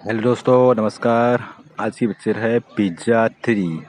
Hello दोस्तों, नमस्कार। आज की पिक्चर है पिज़्ज़ा 3।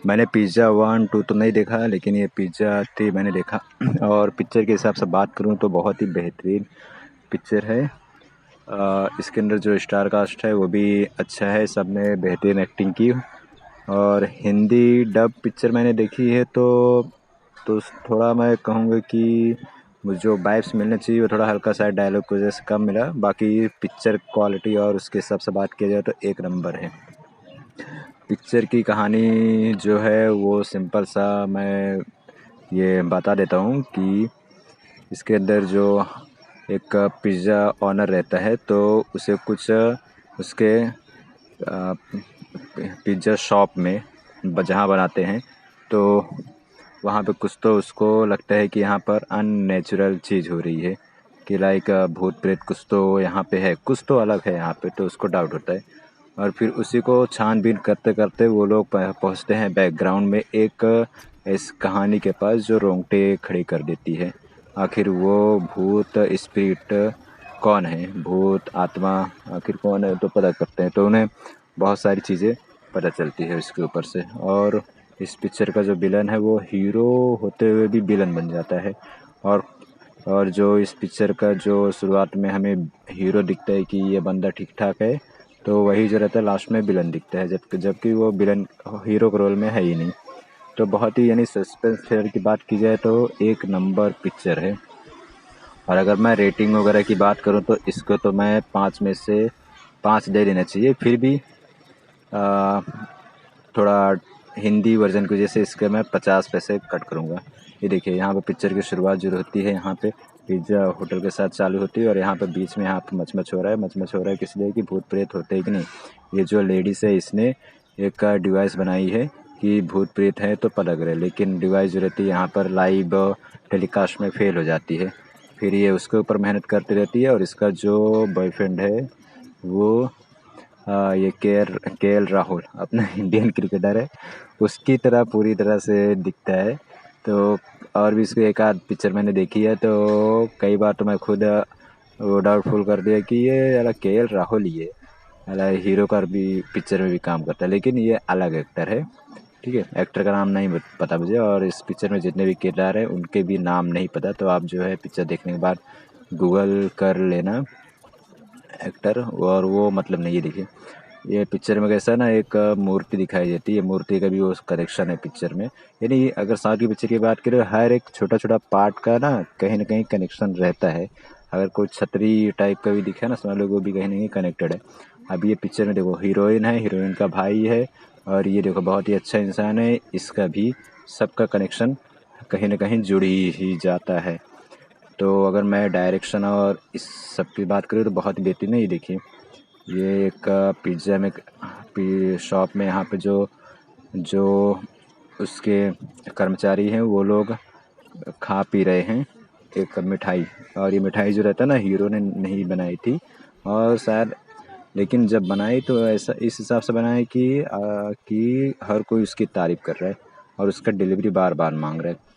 मैंने पिज़्ज़ा 1, 2 तो नहीं देखा, लेकिन ये पिज़्ज़ा 3 मैंने देखा। और पिक्चर के हिसाब से बात करूँ तो बहुत ही बेहतरीन पिक्चर है। इसके अंदर जो स्टार कास्ट है वो भी अच्छा है, सब ने बेहतरीन एक्टिंग की। और हिंदी डब पिक्चर मैंने देखी है तो थोड़ा मैं कहूँगा कि मुझे जो वाइब्स मिलना चाहिए वो थोड़ा हल्का सा डायलॉग की वजह से कम मिला। बाकी पिक्चर क्वालिटी और उसके हिसाब से बात किया जाए तो एक नंबर है। पिक्चर की कहानी जो है वो सिंपल सा मैं ये बता देता हूँ कि इसके अंदर जो एक पिज़्ज़ा ऑनर रहता है तो उसे कुछ उसके पिज़्ज़ा शॉप में जहाँ बनाते हैं तो वहाँ पे कुछ तो उसको लगता है कि यहाँ पर अननेचुरल चीज़ हो रही है, कि लाइक भूत प्रेत कुछ तो यहाँ पे है, कुछ तो अलग है यहाँ पे, तो उसको डाउट होता है। और फिर उसी को छानबीन करते करते वो लोग पहुँचते हैं बैकग्राउंड में एक इस कहानी के पास जो रोंगटे खड़ी कर देती है। आखिर वो भूत स्पिरिट कौन है, भूत आत्मा आखिर कौन है तो पता करते हैं, तो उन्हें बहुत सारी चीज़ें पता चलती है उसके ऊपर से। और इस पिक्चर का जो विलन है वो हीरो होते हुए भी विलन बन जाता है। और जो इस पिक्चर का जो शुरुआत में हमें हीरो दिखता है कि ये बंदा ठीक ठाक है, तो वही जो रहता है लास्ट में विलन दिखता है, जबकि वो विलन हीरो के रोल में है ही नहीं। तो बहुत ही यानी सस्पेंस थ्रिलर की बात की जाए तो एक नंबर पिक्चर है। और अगर मैं रेटिंग वगैरह की बात करूँ तो इसको तो मैं 5 में से 5 दे देना चाहिए। फिर भी आ, थोड़ा हिंदी वर्जन की वजह से इसके मैं 50 पैसे कट करूँगा। ये देखिए, यहाँ पे पिक्चर की शुरुआत जो होती है यहाँ पे पिज़्ज़ा होटल के साथ चालू होती है, और यहाँ पे बीच में यहाँ पे मच हो रहा है। मच हो रहा है किस लिए कि भूत प्रेत होते हैं कि नहीं। ये जो लेडीज़ है इसने एक डिवाइस बनाई है कि भूत प्रेत है तो पता करे, लेकिन डिवाइस जो रहती है यहाँ पर लाइव टेलीकास्ट में फेल हो जाती है। फिर ये उसके ऊपर मेहनत करती रहती है, और इसका जो बॉयफ्रेंड है वो ये के एल राहुल अपना इंडियन क्रिकेटर है, उसकी तरह पूरी तरह से दिखता है। तो और भी इसको एक आध पिक्चर मैंने देखी है, तो कई बार तो मैं खुद वो डाउटफुल कर दिया कि ये अला के एल राहुल ही है, अला हीरो का भी पिक्चर में भी काम करता है, लेकिन ये अलग एक्टर है। ठीक है, एक्टर का नाम नहीं पता मुझे, और इस पिक्चर में जितने भी किरदार हैं उनके भी नाम नहीं पता। तो आप जो है पिक्चर देखने के बाद गूगल कर लेना एक्टर, और वो मतलब नहीं है। देखिए, ये पिक्चर में कैसा ना एक मूर्ति दिखाई देती है, मूर्ति का भी वो करेक्शन है पिक्चर में। यानी अगर साउथ की पिक्चर की बात करें, हर एक छोटा छोटा पार्ट का ना कहीं कनेक्शन रहता है। अगर कोई छतरी टाइप का भी दिखा ना, समझ लो वो भी कहीं ना कहीं कनेक्टेड है। अब ये पिक्चर में देखो, हीरोइन है, हीरोइन का भाई है, और ये देखो बहुत ही अच्छा इंसान है, इसका भी सबका कनेक्शन कहीं ना कहीं जुड़ ही जाता है। तो अगर मैं डायरेक्शन और इस सब की बात करूँ तो बहुत ही बेहतरीन है। ये देखिए, ये एक पिज़्ज़ा में शॉप में यहाँ पे जो जो उसके कर्मचारी हैं वो लोग खा पी रहे हैं एक मिठाई। और ये मिठाई जो रहता है ना, हीरो ने नहीं बनाई थी, और शायद, लेकिन जब बनाई तो ऐसा इस हिसाब से बनाई कि हर कोई उसकी तारीफ़ कर रहा है और उसका डिलीवरी बार बार मांग रहा है।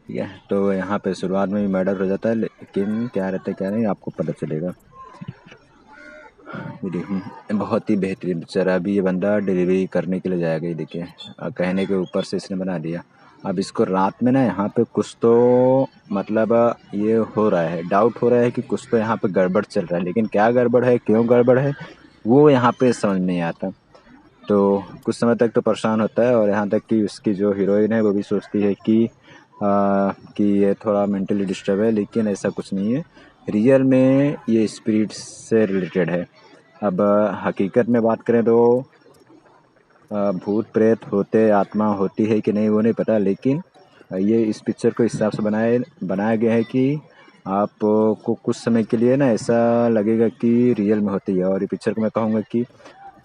ठीक है, तो यहाँ पे शुरुआत में भी मर्डर हो जाता है, लेकिन क्या रहता है क्या नहीं आपको पता चलेगा। ये देखिए, बहुत ही बेहतरीन पिक्चर है। अभी ये बंदा डिलीवरी करने के लिए जाएगा, ये देखिए, कहने के ऊपर से इसने बना दिया। अब इसको रात में ना यहाँ पे कुछ तो मतलब ये हो रहा है, डाउट हो रहा है कि कुछ तो यहाँ पे गड़बड़ चल रहा है, लेकिन क्या गड़बड़ है, क्यों गड़बड़ है, वो यहाँ पे समझ नहीं आता। तो कुछ समय तक तो परेशान होता है, और यहाँ तक कि उसकी जो हीरोइन है वो भी सोचती है कि ये थोड़ा मेंटली डिस्टर्ब है, लेकिन ऐसा कुछ नहीं है। रियल में ये स्पिरिट से रिलेटेड है। अब हकीकत में बात करें तो भूत प्रेत होते, आत्मा होती है कि नहीं वो नहीं पता, लेकिन ये इस पिक्चर को इस हिसाब से बनाया गया है कि आपको कुछ समय के लिए ना ऐसा लगेगा कि रियल में होती है। और ये पिक्चर को मैं कहूँगा कि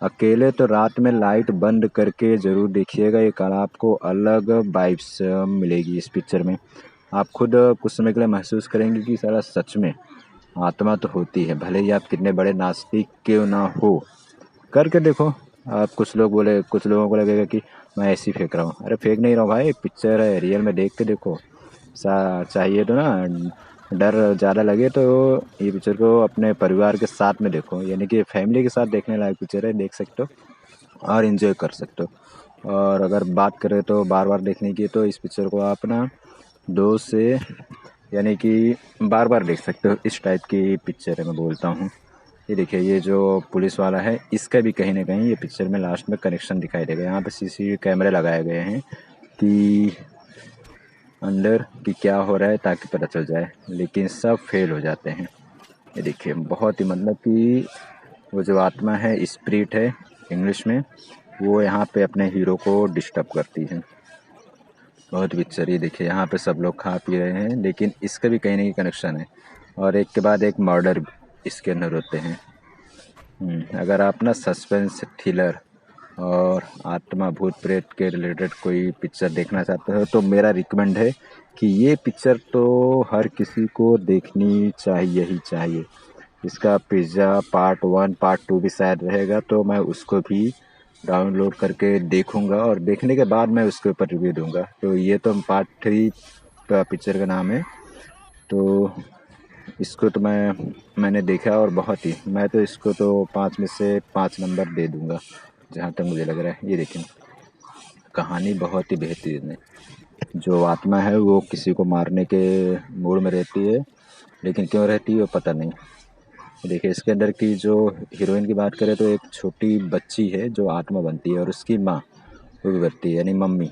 अकेले तो रात में लाइट बंद करके ज़रूर देखिएगा, ये कल आपको अलग वाइब्स मिलेगी इस पिक्चर में। आप खुद कुछ समय के लिए महसूस करेंगे कि साला सच में आत्मा तो होती है, भले ही आप कितने बड़े नास्तिक क्यों ना हो। करके देखो आप, कुछ लोगों को लगेगा कि मैं ऐसे ही फेंक रहा हूँ। अरे फेंक नहीं रहा हूँ भाई, पिक्चर है, रियल में देख के देखो। चाहिए तो ना डर ज़्यादा लगे तो ये पिक्चर को अपने परिवार के साथ में देखो, यानी कि फैमिली के साथ देखने लायक पिक्चर है, देख सकते हो और इन्जॉय कर सकते हो। और अगर बात करें तो बार बार देखने की, तो इस पिक्चर को आप ना 2 से यानी कि बार बार देख सकते हो, इस टाइप की पिक्चर है मैं बोलता हूँ। ये देखिए, ये जो पुलिस वाला है इसका भी कहीं ना कहीं ये पिक्चर में लास्ट में कनेक्शन दिखाई देगा। यहाँ पे सीसीटीवी कैमरे लगाए गए हैं कि अंदर कि क्या हो रहा है ताकि पता चल जाए, लेकिन सब फेल हो जाते हैं। ये देखिए, बहुत ही मतलब कि वो जो आत्मा है, स्पिरिट है इंग्लिश में, वो यहाँ पे अपने हीरो को डिस्टर्ब करती है। बहुत पिक्चर, ये देखिए यहाँ पे सब लोग खा पी रहे हैं, लेकिन इसका भी कहीं ना कहीं कनेक्शन है और एक के बाद एक मर्डर इसके अंदर होते हैं। अगर आप ना सस्पेंस थ्रिलर और आत्मा भूत प्रेत के रिलेटेड कोई पिक्चर देखना चाहते हो तो मेरा रिकमेंड है कि ये पिक्चर तो हर किसी को देखनी चाहिए ही चाहिए। इसका पिज़्ज़ा पार्ट 1 पार्ट 2 भी शायद रहेगा, तो मैं उसको भी डाउनलोड करके देखूँगा और देखने के बाद मैं उसके ऊपर रिव्यू दूँगा। तो ये तो पार्ट 3 का पिक्चर का नाम है। तो इसको तो मैंने देखा और बहुत ही, मैं तो इसको तो 5 में से 5 नंबर दे दूँगा, जहाँ तक मुझे लग रहा है। ये देखिए, कहानी बहुत ही बेहतरीन है। जो आत्मा है वो किसी को मारने के मूड में रहती है, लेकिन क्यों रहती है वो पता नहीं। देखिए, इसके अंदर की जो हीरोइन की बात करें तो एक छोटी बच्ची है जो आत्मा बनती है और उसकी माँ वो भी बनती है, यानी मम्मी,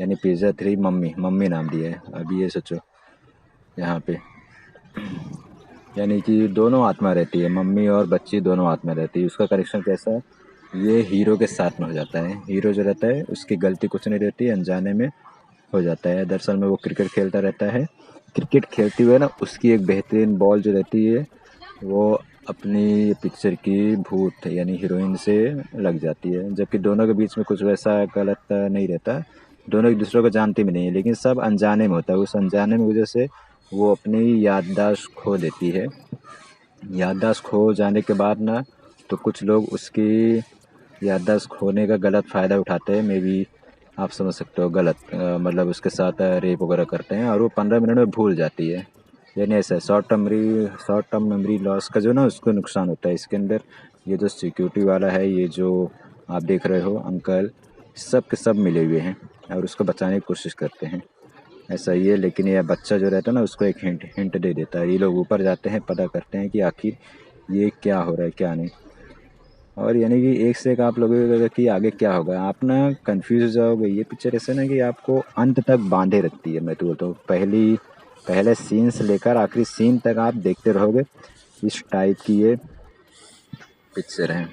यानी पिज़्ज़ा 3 मम्मी, मम्मी नाम दिया है। अभी ये सोचो यहाँ पे, यानी कि दोनों आत्मा रहती है, मम्मी और बच्ची दोनों आत्मा रहती है। उसका कनेक्शन कैसा है, ये हीरो के साथ में हो जाता है। हीरो जो रहता है उसकी गलती कुछ नहीं रहती है, अनजाने में हो जाता है। दरअसल में वो क्रिकेट खेलता रहता है, क्रिकेट खेलते हुए ना उसकी एक बेहतरीन बॉल जो रहती है वो अपनी पिक्चर की भूत यानी हीरोइन से लग जाती है, जबकि दोनों के बीच में कुछ वैसा गलत नहीं रहता। दोनों एक दूसरे को जानते भी नहीं है, लेकिन सब अनजाने में होता है। उस अनजाने में वजह से वो अपनी याददाश्त खो देती है। याददाश्त खो जाने के बाद ना, तो कुछ लोग उसकी याददाश्त खोने का गलत फ़ायदा उठाते हैं। मे बी आप समझ सकते हो, गलत मतलब उसके साथ रेप वगैरह करते हैं और वो 15 मिनट में भूल जाती है। यानी ऐसा है, शॉर्ट टर्म मेमोरी लॉस का जो ना उसको नुकसान होता है इसके अंदर। ये जो सिक्योरिटी वाला है, ये जो आप देख रहे हो अंकल, सब के सब मिले हुए हैं और उसको बचाने की कोशिश करते हैं। ऐसा ही है, लेकिन ये बच्चा जो रहता है ना उसको एक हिंट दे देता है। ये लोग ऊपर जाते हैं, पता करते हैं कि आखिर ये क्या हो रहा है क्या नहीं। और यानी कि एक से एक आप लोगों को कि आगे क्या होगा, आप ना कंफ्यूज हो जाओगे। ये पिक्चर ऐसे ना कि आपको अंत तक बांधे रखती है। मैं तो बोलता हूँ पहले सीन से लेकर आखिरी सीन तक आप देखते रहोगे, इस टाइप की ये पिक्चर है।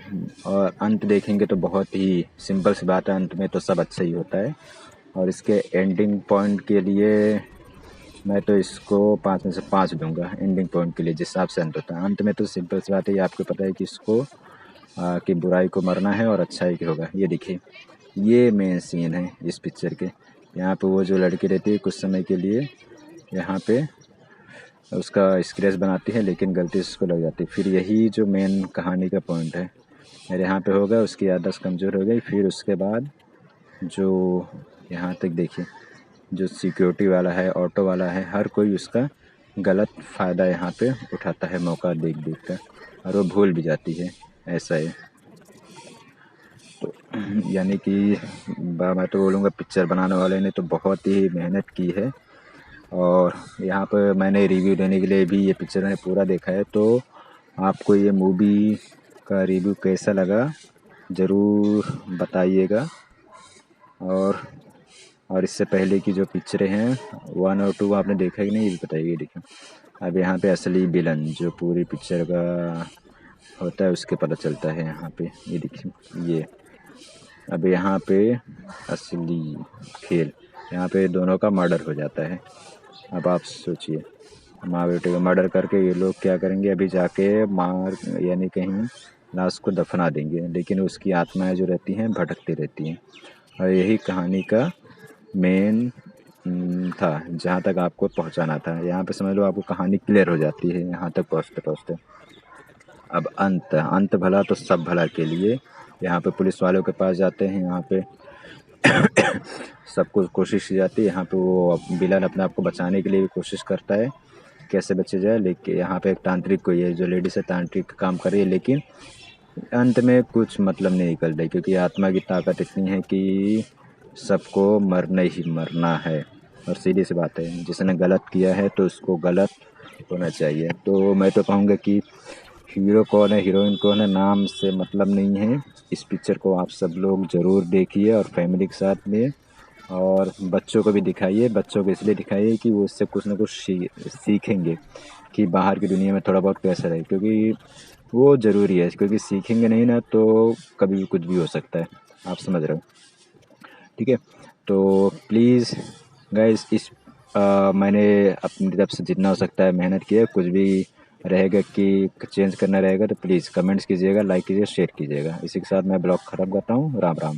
और अंत देखेंगे तो बहुत ही सिंपल सी बात है, अंत में तो सब अच्छा ही होता है। और इसके एंडिंग पॉइंट के लिए मैं तो इसको 5 में से 5 दूंगा। एंडिंग पॉइंट के लिए जिस हिसाब से अंत होता है, अंत में तो सिंपल सी बात है, ये आपको पता है कि इसको कि बुराई को मरना है और अच्छाई की होगा। ये देखिए, ये मेन सीन है इस पिक्चर के। यहाँ पे वो जो लड़की रहती है कुछ समय के लिए यहाँ पे उसका स्क्रैच बनाती है, लेकिन गलती से उसको लग जाती है। फिर यही जो मेन कहानी का पॉइंट है, मेरे यहाँ पे होगा उसकी याददाश्त कमज़ोर हो गई। फिर उसके बाद जो यहाँ तक देखिए, जो सिक्योरिटी वाला है, ऑटो वाला है, हर कोई उसका गलत फ़ायदा यहाँ पे उठाता है मौका देख देख कर, और वो भूल भी जाती है। ऐसा है। तो यानी कि मैं तो बोलूँगा पिक्चर बनाने वाले ने तो बहुत ही मेहनत की है। और यहाँ पर मैंने रिव्यू देने के लिए भी ये पिक्चर मैंने पूरा देखा है। तो आपको ये मूवी का रिव्यू कैसा लगा ज़रूर बताइएगा। और इससे पहले की जो पिक्चरें हैं 1 और 2 आपने देखा ही नहीं, ये भी बताइए। देखिए, अब यहाँ पे असली विलन जो पूरी पिक्चर का होता है उसके पता चलता है यहाँ पे। ये देखिए, ये अब यहाँ पे असली खेल, यहाँ पे दोनों का मर्डर हो जाता है। अब आप सोचिए, माँ बेटे का मर्डर करके ये लोग क्या करेंगे, अभी जाके मार यानी कहीं लाश को दफना देंगे, लेकिन उसकी आत्माएं जो रहती हैं भटकती रहती हैं। और यही कहानी का मेन था, जहाँ तक आपको पहुँचाना था। यहाँ पे समझ लो आपको कहानी क्लियर हो जाती है यहाँ तक पहुँचते पहुँचते। अब अंत भला तो सब भला के लिए यहाँ पे पुलिस वालों के पास जाते हैं। यहाँ पे सब कुछ कोशिश की जाती है। यहाँ पे वो विलन अपने आप को बचाने के लिए भी कोशिश करता है, कैसे बचे जाए। लेकिन यहाँ पे एक तांत्रिक कोई है, जो लेडीज़ है तांत्रिक काम कर रही है, लेकिन अंत में कुछ मतलब नहीं निकल रही, क्योंकि आत्मा की ताकत इतनी है कि सबको मरना ही मरना है। और सीधी सी बात है, जिसने गलत किया है तो उसको गलत होना चाहिए। तो मैं तो कहूँगा कि हीरो कौन है हीरोइन कौन है नाम से मतलब नहीं है। इस पिक्चर को आप सब लोग ज़रूर देखिए और फैमिली के साथ में, और बच्चों को भी दिखाइए। बच्चों को इसलिए दिखाइए कि वो उससे कुछ ना कुछ सीखेंगे कि बाहर की दुनिया में थोड़ा बहुत कैसा रहे, क्योंकि वो ज़रूरी है। क्योंकि सीखेंगे नहीं ना तो कभी भी कुछ भी हो सकता है। आप समझ रहे हो? ठीक है, तो प्लीज़ गाइस मैंने अपनी तरफ से जितना हो सकता है मेहनत की है। कुछ भी रहेगा कि चेंज करना रहेगा तो प्लीज़ कमेंट्स कीजिएगा, लाइक कीजिए, शेयर कीजिएगा। इसी के साथ मैं ब्लॉग ख़त्म करता हूँ। राम राम।